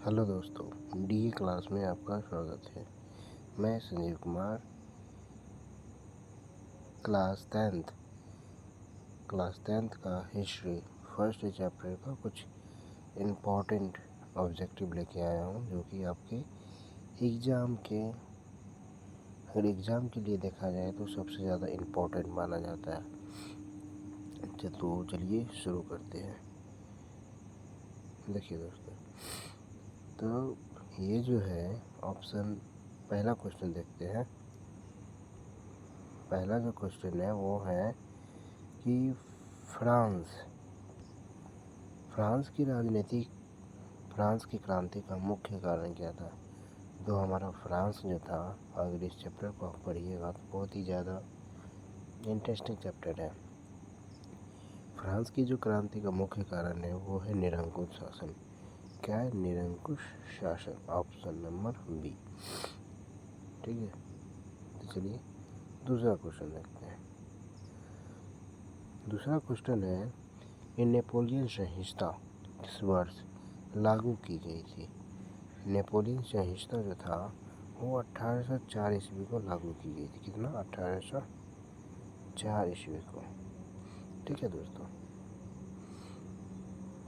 Hello दोस्तों, DA class में आपका स्वागत है। मैं संजीव कुमार क्लास टेंथ का हिस्ट्री फर्स्ट चैप्टर का कुछ इम्पोर्टेंट ऑब्जेक्टिव लेके आया हूँ, जो कि आपके एग्ज़ाम के लिए देखा जाए तो सबसे ज़्यादा इम्पोर्टेंट माना जाता है। तो चलिए शुरू करते हैं। देखिए दोस्तों, तो ये जो है ऑप्शन, पहला क्वेश्चन देखते हैं। पहला जो क्वेश्चन है वो है कि फ्रांस की क्रांति का मुख्य कारण क्या था। तो हमारा फ्रांस जो था, अगर इस चैप्टर को आप पढ़िएगा तो बहुत ही ज़्यादा इंटरेस्टिंग चैप्टर है। फ्रांस की जो क्रांति का मुख्य कारण है वो है निरंकुश शासन। क्या है? निरंकुश शासन, ऑप्शन नंबर बी। ठीक है, तो चलिए दूसरा क्वेश्चन देखते हैं। दूसरा क्वेश्चन है, ये नेपोलियन संहिता किस वर्ष लागू की गई थी। नेपोलियन संहिता जो था वो 1804 ईस्वी को लागू की गई थी। कितना? 1804 ईस्वी को। ठीक है दोस्तों,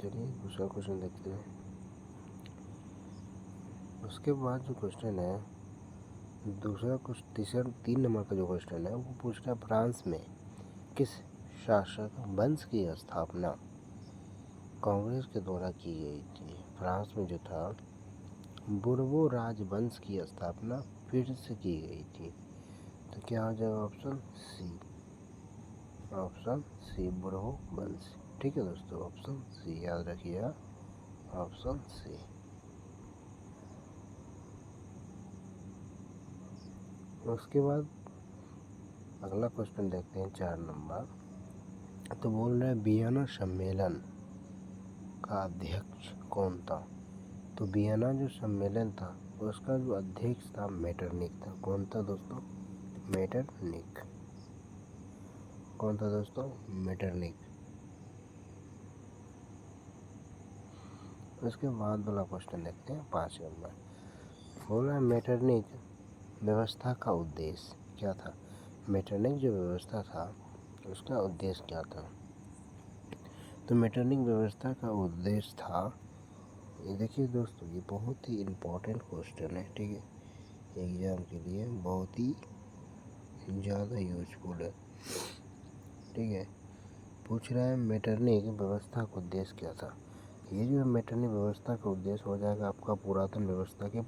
चलिए दूसरा क्वेश्चन देखते हैं। उसके बाद जो क्वेश्चन है तीन नंबर का जो क्वेश्चन है वो पूछ रहा है, फ्रांस में किस शासक वंश की स्थापना कांग्रेस के द्वारा की गई थी। फ्रांस में जो था बुर्बो राजवंश की स्थापना फिर से की गई थी। तो क्या हो जाएगा? ऑप्शन सी बुर्बो वंश। ठीक है दोस्तों, ऑप्शन सी याद रखिएगा, ऑप्शन सी। उसके बाद अगला क्वेश्चन देखते हैं, 4 नंबर। तो बोल रहे हैं वियना सम्मेलन का अध्यक्ष कौन था। तो वियना जो सम्मेलन था उसका जो अध्यक्ष था मेटरनिक था। कौन था दोस्तों? मेटरनिक। कौन था दोस्तों? मेटरनिक। उसके बाद वाला क्वेश्चन देखते हैं, 5 नंबर। बोल रहा है मेटरनिक व्यवस्था का उद्देश्य क्या था। मेटरनिक जो व्यवस्था था उसका उद्देश्य क्या था। तो मेटरनिक व्यवस्था का उद्देश्य था, ये देखिए दोस्तों, ये बहुत ही इम्पोर्टेंट क्वेश्चन है। ठीक है, एग्ज़ाम के लिए बहुत ही ज़्यादा यूजफुल है। ठीक है, पूछ रहा है मेटरनिक व्यवस्था का उद्देश्य क्या था। ये जो मेटरनिक व्यवस्था का उद्देश्य हो जाएगा आपका पुरातन व्यवस्था के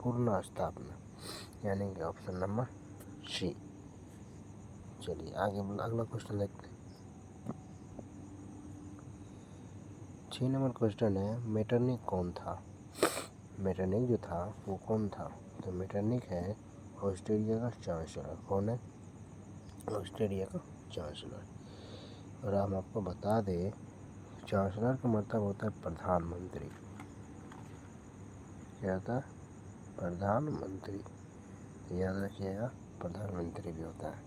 पूर्ण स्थापना, यानी कि ऑप्शन नंबर सी। चलिए आगे अगला क्वेश्चन देखते हैं। 6 नंबर क्वेश्चन है, मेटरनिक कौन था। मेटरनिक जो था वो कौन था। तो मेटरनिक है ऑस्ट्रेलिया का चांसलर। कौन है? ऑस्ट्रेलिया का चांसलर। और हम आपको बता दें, चांसलर का मतलब होता है प्रधानमंत्री। क्या होता है? प्रधानमंत्री। तो याद रखिएगा, प्रधानमंत्री भी होता है।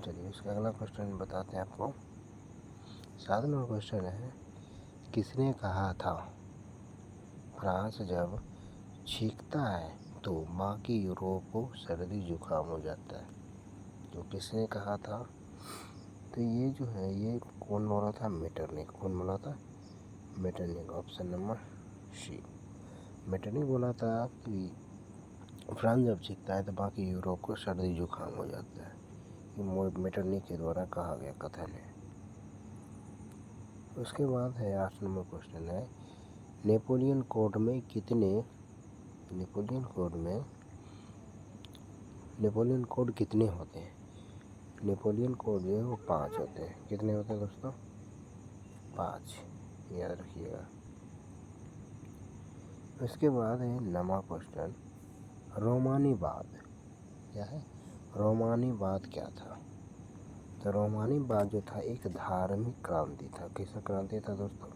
चलिए इसका अगला क्वेश्चन बताते हैं आपको। 7 नंबर क्वेश्चन है, किसने कहा था फ्रांस जब छींकता है तो बाकी यूरोप को सर्दी जुकाम हो जाता है। तो किसने कहा था। तो ये जो है ये कौन बोला था? मेटरनिक। कौन बोला था? Metternich, option number C. Metternich बोला था कि फ्रांस जब छींकता है तो बाकी यूरोप को सर्दी जुकाम हो जाता है। ये मेटरनिक के द्वारा कहा गया कथन है। उसके बाद है 8 नंबर क्वेश्चन है, नेपोलियन कोड में नेपोलियन कोड कितने होते हैं। नेपोलियन कोड जो है वो 5 होते हैं। कितने होते हैं दोस्तों? 5, याद रखिएगा। उसके बाद है 9वां क्वेश्चन, रोमानीवाद क्या है। रोमानीवाद क्या था। तो रोमानीवाद जो था एक धार्मिक क्रांति था। कैसा क्रांति था दोस्तों?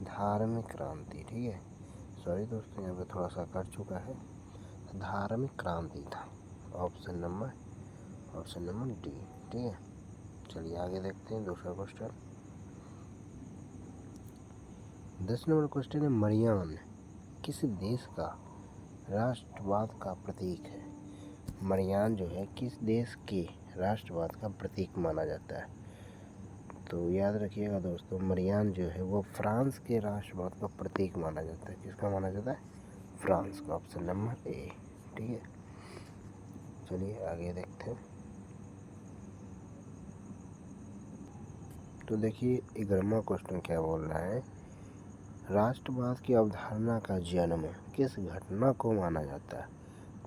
धार्मिक क्रांति। ठीक है, सॉरी दोस्तों यहाँ पे थोड़ा सा कट चुका है। धार्मिक क्रांति था, ऑप्शन नंबर डी। ठीक है, चलिए आगे देखते हैं दूसरा क्वेश्चन। 10 नंबर क्वेश्चन है, मरियान किस देश का राष्ट्रवाद का प्रतीक है? मरियान जो है किस देश के राष्ट्रवाद का प्रतीक माना जाता है? तो याद रखिएगा दोस्तों, मरियान जो है वो फ्रांस के राष्ट्रवाद का प्रतीक माना जाता है। किसका माना जाता है? फ्रांस का। Option number A. ठीक है, चलिए आगे देखते हैं। तो देखिए 11वां क्वेश्चन क्या बोल रहा है, राष्ट्रवाद की अवधारणा का जन्म किस घटना को माना जाता है?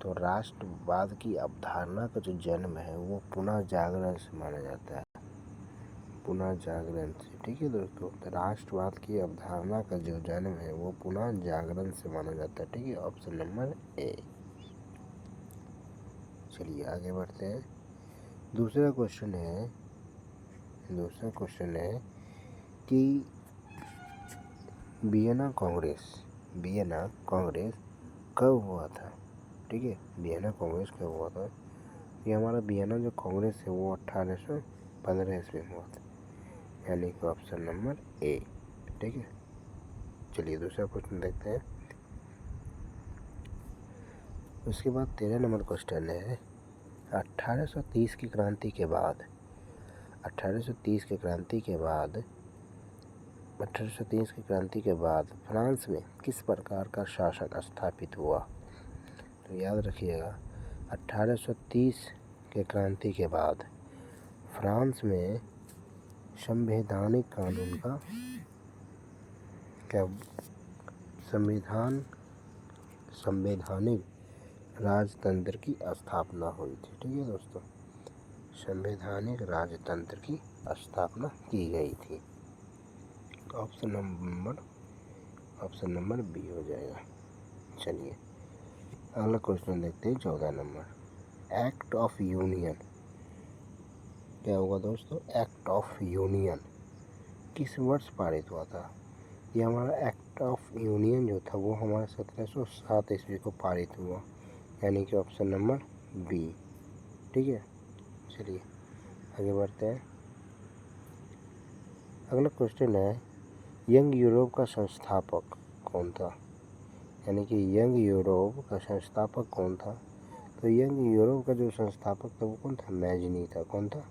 तो राष्ट्रवाद की अवधारणा का जो जन्म है वो पुनः जागरण से माना जाता है, पुनः जागरण से। ठीक है दोस्तों, तो राष्ट्रवाद की अवधारणा का जो जन्म है वो पुनः जागरण से माना जाता है। ठीक है, ऑप्शन नंबर ए। चलिए आगे बढ़ते हैं। दूसरा क्वेश्चन है कि वियना कांग्रेस कब हुआ था? ठीक है, वियना कांग्रेस कब हुआ था? ये हमारा वियना जो कांग्रेस है वो 1815 ईस्वी में हुआ था, यानी कि ऑप्शन नंबर ए। ठीक है, चलिए दूसरा क्वेश्चन देखते हैं। उसके बाद 13 नंबर क्वेश्चन है, 1830 की क्रांति के बाद 1830 की क्रांति के बाद फ्रांस में किस प्रकार का शासक स्थापित हुआ? तो याद रखिएगा, 1830 के क्रांति के बाद फ्रांस में संवैधानिक कानून का संवैधानिक राजतंत्र की स्थापना हुई थी। ठीक है दोस्तों, संवैधानिक राजतंत्र की स्थापना की गई थी। ऑप्शन नंबर बी हो जाएगा। चलिए अगला क्वेश्चन देखते हैं, 14 नंबर। एक्ट ऑफ यूनियन क्या होगा दोस्तों? एक्ट ऑफ यूनियन किस वर्ष पारित हुआ था? ये हमारा एक्ट ऑफ यूनियन जो था वो हमारा 1707 ईस्वी को पारित हुआ, यानी कि ऑप्शन नंबर बी। ठीक है, चलिए आगे बढ़ते हैं। अगला क्वेश्चन है, यंग यूरोप का संस्थापक कौन था? यानी कि यंग यूरोप का संस्थापक कौन था? तो यंग यूरोप का जो संस्थापक था वो कौन था? मैजनी था। कौन था?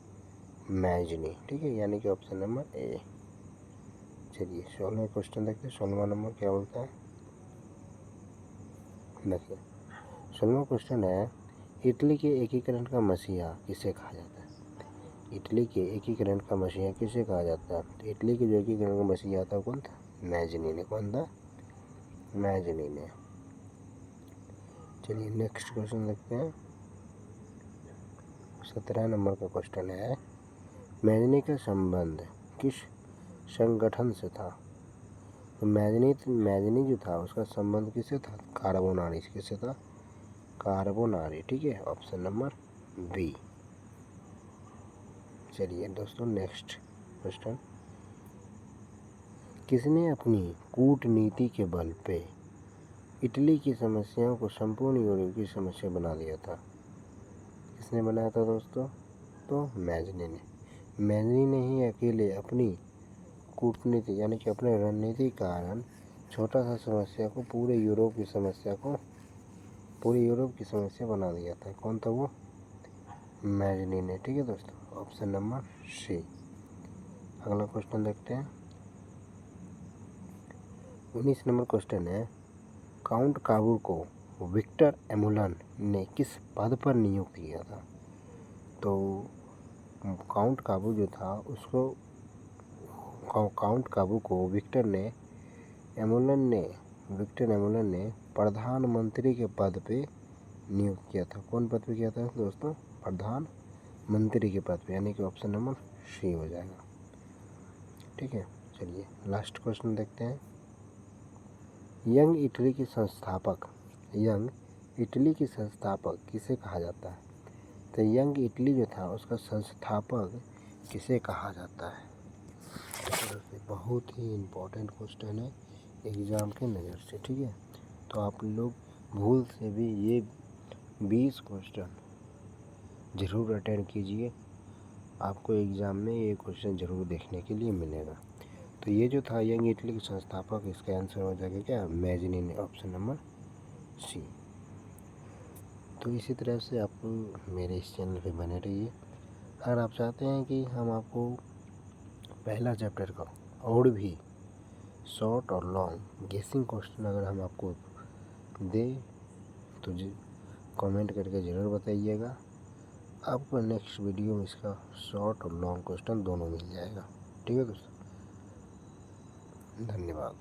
मैजनी। ठीक है, यानी कि ऑप्शन नंबर ए। चलिए 16वां क्वेश्चन देखते हैं। 16वां नंबर क्या बोलता है, देखिए 16वां क्वेश्चन है, इटली के एकीकरण का मसीहा किसे कहा जाता है? इटली के एकीकरण का मसीहा किसे कहा जाता है? तो इटली के जो एकीकरण का मसीहा था कौन था? मैजनी ने। कौन था? मैजनी ने। चलिए नेक्स्ट क्वेश्चन देखते हैं। 17 नंबर का क्वेश्चन है, मैजनी का संबंध किस संगठन से था? तो मैजनी जो था उसका संबंध किससे था? कार्बोनारी। किससे था? कार्बोनारी। ठीक है, ऑप्शन नंबर बी। चलिए दोस्तों नेक्स्ट क्वेश्चन, किसने अपनी कूटनीति के बल पे इटली की समस्याओं को संपूर्ण यूरोप की समस्या बना दिया था? किसने बनाया था दोस्तों? तो मैजनी ने। मैजनी ने ही अकेले अपनी कूटनीति यानी कि अपने रणनीति के कारण छोटा सा समस्या को पूरे यूरोप की समस्या बना दिया था। कौन था वो? मैजनी ने। ठीक है दोस्तों, ऑप्शन नंबर सी। अगला क्वेश्चन देखते हैं। 19 नंबर क्वेश्चन है, काउंट काबू को विक्टर एमुलन ने किस पद पर नियुक्त किया था? तो काउंट काबू जो था उसको काउंट काबू को विक्टर एमुलन ने प्रधानमंत्री के पद पे नियुक्त किया था। कौन पद पे किया था दोस्तों? प्रधानमंत्री के पद पे, यानी कि ऑप्शन नंबर सी हो जाएगा। ठीक है, चलिए लास्ट क्वेश्चन देखते हैं। यंग इटली की संस्थापक किसे कहा जाता है? तो यंग इटली जो था उसका संस्थापक किसे कहा जाता है? बहुत ही इम्पोर्टेंट क्वेश्चन है एग्ज़ाम के नज़र से। ठीक है, तो आप लोग भूल से भी ये 20 क्वेश्चन ज़रूर अटेंड कीजिए, आपको एग्ज़ाम में ये क्वेश्चन ज़रूर देखने के लिए मिलेगा। तो ये जो था यंग इटली के संस्थापक, इसका आंसर हो जाएगा क्या, मैजनीन, ऑप्शन नंबर सी। तो इसी तरह से आप मेरे इस चैनल पे बने रहिए। अगर आप चाहते हैं कि हम आपको पहला चैप्टर का और भी शॉर्ट और लॉन्ग गेसिंग क्वेश्चन अगर हम आपको दें तो कमेंट करके ज़रूर बताइएगा। आपको नेक्स्ट वीडियो में इसका शॉर्ट और लॉन्ग क्वेश्चन दोनों मिल जाएगा। ठीक है दोस्तों, धन्यवाद।